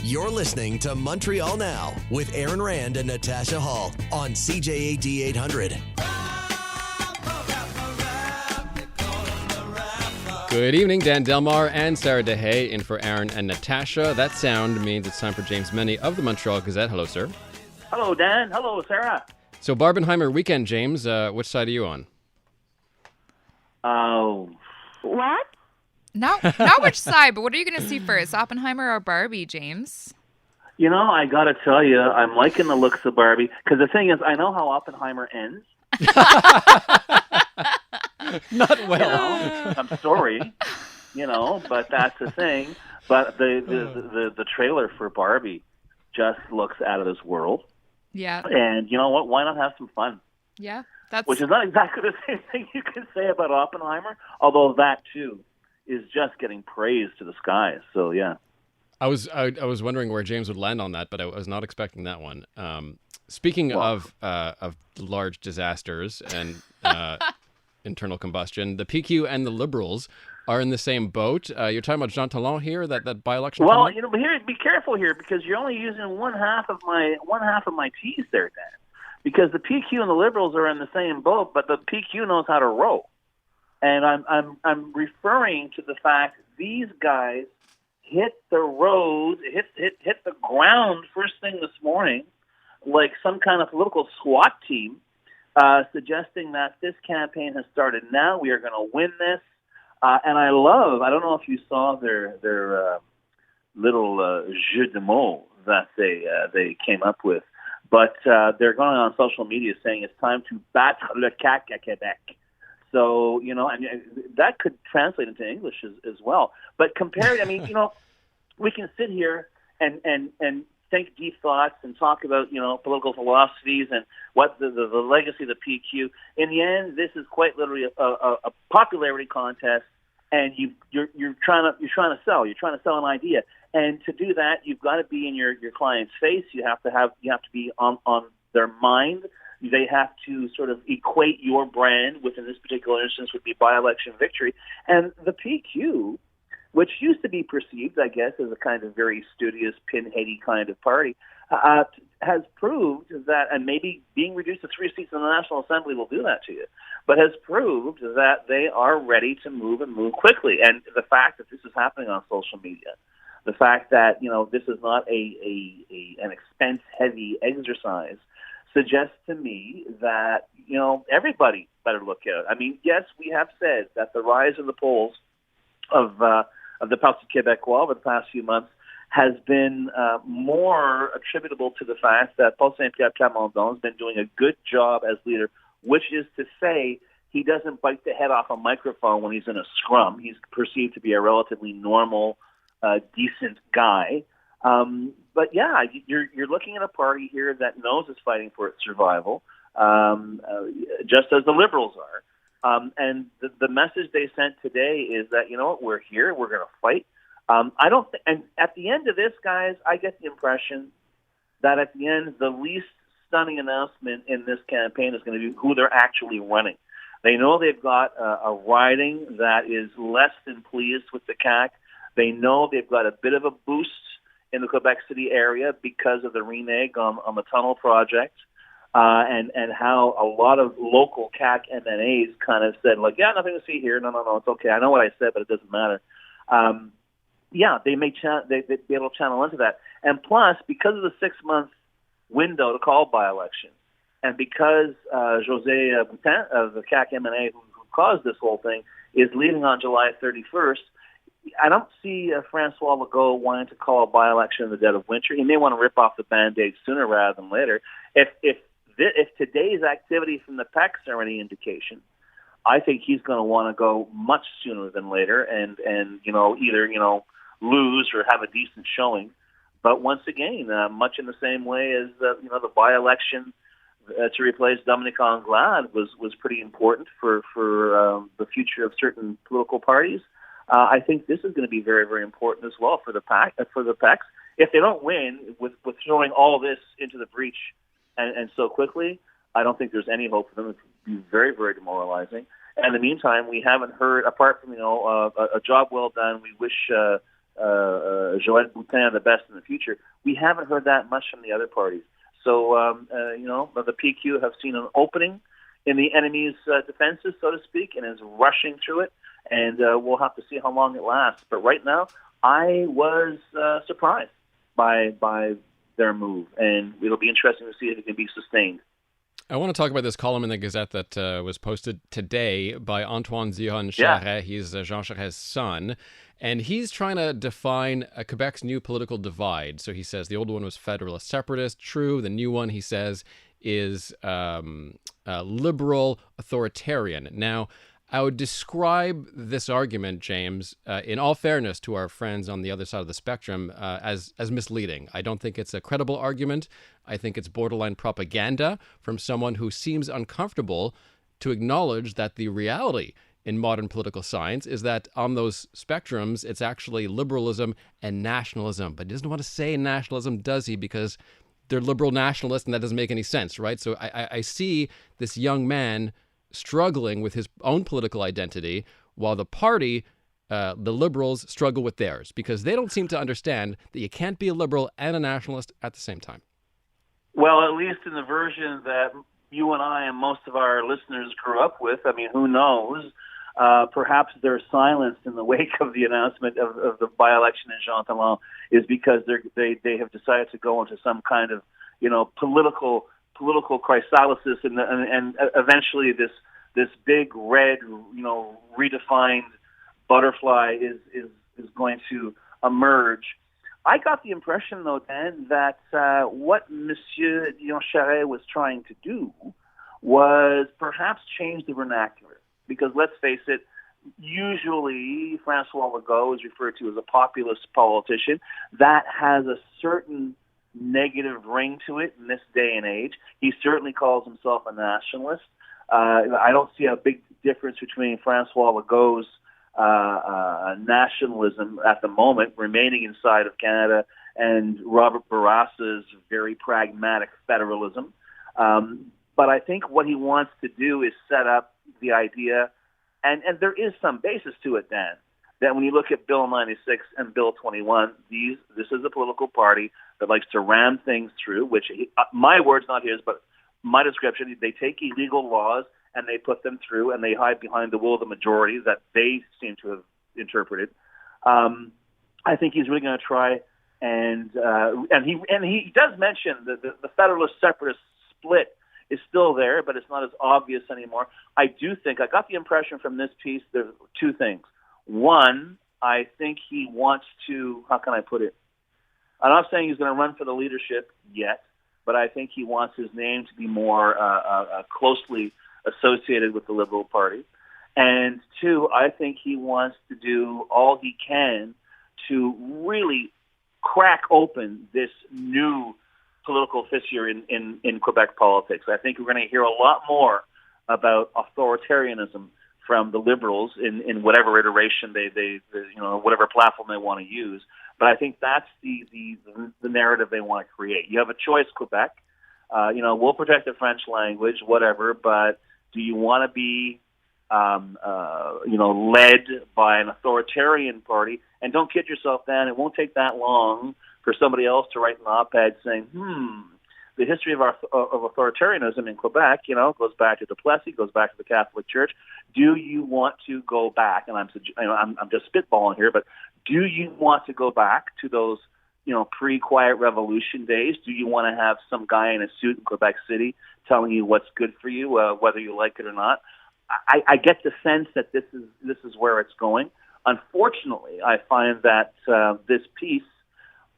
You're listening to Montreal Now with Aaron Rand and Natasha Hall on CJAD 800. Good evening, Dan Delmar and Sarah DeHay in for Aaron and Natasha. That sound means it's time for James Mennie of the Montreal Gazette. Hello, sir. Hello, Dan. Hello, Sarah. So, Barbenheimer weekend, James. Which side are you on? What? Not which side, but what are you going to see first, Oppenheimer or Barbie, James? You know, I got to tell you, I'm liking the looks of Barbie, because the thing is, I know how Oppenheimer ends. Not well. You know, I'm sorry, but that's the thing. But the trailer for Barbie just looks out of this world. Yeah. And you know what? Why not have some fun? Yeah. Which is not exactly the same thing you can say about Oppenheimer, although that, too, is just getting praised to the skies. So, yeah. I was wondering where James would land on that, but I was not expecting that one. Speaking of large disasters and internal combustion, the PQ and the Liberals are in the same boat. You're talking about Jean Talon here, that by-election. Well, but here, be careful here, because you're only using one half of my T's there, Dan. Because the PQ and the Liberals are in the same boat, but the PQ knows how to row. And I'm referring to the fact these guys hit the road, hit the ground first thing this morning, like some kind of political SWAT team, suggesting that this campaign has started now. We are going to win this. And I don't know if you saw their little jeu de mots that they came up with, but they're going on social media saying it's time to battre le CAQ à Québec. So, and that could translate into English as well. But compared, we can sit here and think deep thoughts and talk about, political philosophies and what the legacy of the PQ. In the end, this is quite literally a popularity contest, and you're trying to sell. You're trying to sell an idea. And to do that, you've got to be in your client's face. You have to be on their mind. They have to sort of equate your brand, which in this particular instance would be by-election victory. And the PQ, which used to be perceived, I guess, as a kind of very studious, pinheady kind of party, has proved that, and maybe being reduced to 3 seats in the National Assembly will do that to you, but has proved that they are ready to move and move quickly. And the fact that this is happening on social media, the fact that, this is not an expense-heavy exercise, suggests to me that, everybody better look at it. I mean, yes, we have said that the rise in the polls of the Parti Québécois over the past few months has been more attributable to the fact that Paul Saint-Pierre Plamondon has been doing a good job as leader, which is to say he doesn't bite the head off a microphone when he's in a scrum. He's perceived to be a relatively normal, decent guy. But yeah, you're looking at a party here that knows it's fighting for its survival, just as the Liberals are. And the message they sent today is that, we're here, we're going to fight. And at the end of this, guys, I get the impression that at the end, the least stunning announcement in this campaign is going to be who they're actually running. They know they've got a riding that is less than pleased with the CAQ. They know they've got a bit of a boost in the Quebec City area because of the renege on the tunnel project, and how a lot of local CAQ MNAs kind of said, like, yeah, nothing to see here. No, it's okay. I know what I said, but it doesn't matter. They may they'd be able to channel into that. And plus, because of the 6-month window to call by-election, and because José Boutin of the CAQ MNA, who caused this whole thing, is leaving on July 31st, I don't see Francois Legault wanting to call a by-election in the dead of winter. He may want to rip off the Band-Aid sooner rather than later. If today's activity from the PECs are any indication, I think he's going to want to go much sooner than later and either lose or have a decent showing. But once again, much in the same way as the by-election to replace Dominique Anglade was pretty important for the future of certain political parties. I think this is going to be very, very important as well for the PECs. If they don't win with throwing all this into the breach and so quickly, I don't think there's any hope for them. It would be very, very demoralizing. And in the meantime, we haven't heard, apart from a job well done. We wish Joël Boutin the best in the future. We haven't heard that much from the other parties. So, the PQ have seen an opening in the enemy's defenses, so to speak, and is rushing through it. And we'll have to see how long it lasts. But right now, I was surprised by their move, and it'll be interesting to see if it can be sustained. I want to talk about this column in the Gazette that was posted today by Antoine Zion Charest. He's Jean Charest's son, and he's trying to define Quebec's new political divide. So he says the old one was federalist separatist. True. The new one, he says, is liberal authoritarian. Now, I would describe this argument, James, in all fairness to our friends on the other side of the spectrum, as misleading. I don't think it's a credible argument. I think it's borderline propaganda from someone who seems uncomfortable to acknowledge that the reality in modern political science is that on those spectrums, it's actually liberalism and nationalism. But he doesn't want to say nationalism, does he? Because they're liberal nationalists, and that doesn't make any sense, right? So I see this young man struggling with his own political identity, while the party, the Liberals, struggle with theirs, because they don't seem to understand that you can't be a liberal and a nationalist at the same time. Well, at least in the version that you and I and most of our listeners grew up with. I mean, who knows? Perhaps they're silenced in the wake of the announcement of the by-election in Jean Talon is because they have decided to go into some kind of political chrysalysis, and eventually this big red redefined butterfly is going to emerge. I got the impression, though, Dan, that what Monsieur Dion Charest was trying to do was perhaps change the vernacular. Because let's face it, usually François Legault is referred to as a populist politician. That has a certain negative ring to it in this day and age. He certainly calls himself a nationalist. I don't see a big difference between François Legault's nationalism at the moment, remaining inside of Canada, and Robert Bourassa's very pragmatic federalism. But I think what he wants to do is set up the idea, and there is some basis to it, Dan, that when you look at Bill 96 and Bill 21, this is a political party that likes to ram things through, which, my words, not his, but my description, they take illegal laws and they put them through and they hide behind the will of the majority that they seem to have interpreted. I think he's really going to try, and he does mention the Federalist Separatist split is still there, but it's not as obvious anymore. I got the impression from this piece, there's two things. One, I think he wants to, how can I put it? I'm not saying he's going to run for the leadership yet, but I think he wants his name to be more closely associated with the Liberal Party. And two, I think he wants to do all he can to really crack open this new political fissure in Quebec politics. I think we're going to hear a lot more about authoritarianism from the Liberals in whatever iteration they whatever platform they want to use. But I think that's the narrative they want to create. You have a choice, Quebec. We'll protect the French language, whatever. But do you want to be, led by an authoritarian party? And don't kid yourself, Dan. It won't take that long for somebody else to write an op-ed saying, the history of authoritarianism in Quebec, goes back to Duplessis, goes back to the Catholic Church. Do you want to go back? And I'm just spitballing here, but do you want to go back to those, pre-Quiet Revolution days? Do you want to have some guy in a suit in Quebec City telling you what's good for you, whether you like it or not? I get the sense that this is where it's going. Unfortunately, I find that this piece,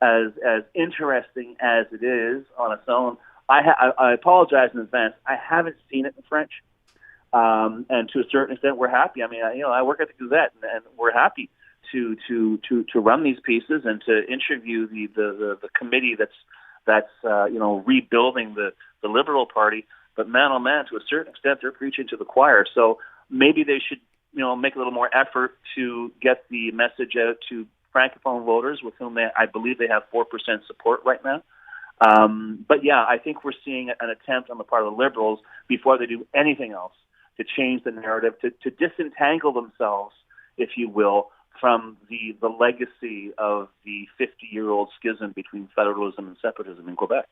as interesting as it is on its own, I apologize in advance. I haven't seen it in French, and to a certain extent, we're happy. I mean, I work at the Gazette, and we're happy to run these pieces and to interview the committee that's rebuilding the Liberal Party. But man, oh man, to a certain extent, they're preaching to the choir. So maybe they should, make a little more effort to get the message out to Francophone voters, with whom I believe they have 4% support right now. But yeah, I think we're seeing an attempt on the part of the Liberals, before they do anything else, to change the narrative, to disentangle themselves, if you will, from the legacy of the 50-year-old schism between federalism and separatism in Quebec.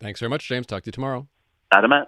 Thanks very much, James. Talk to you tomorrow. Adamat.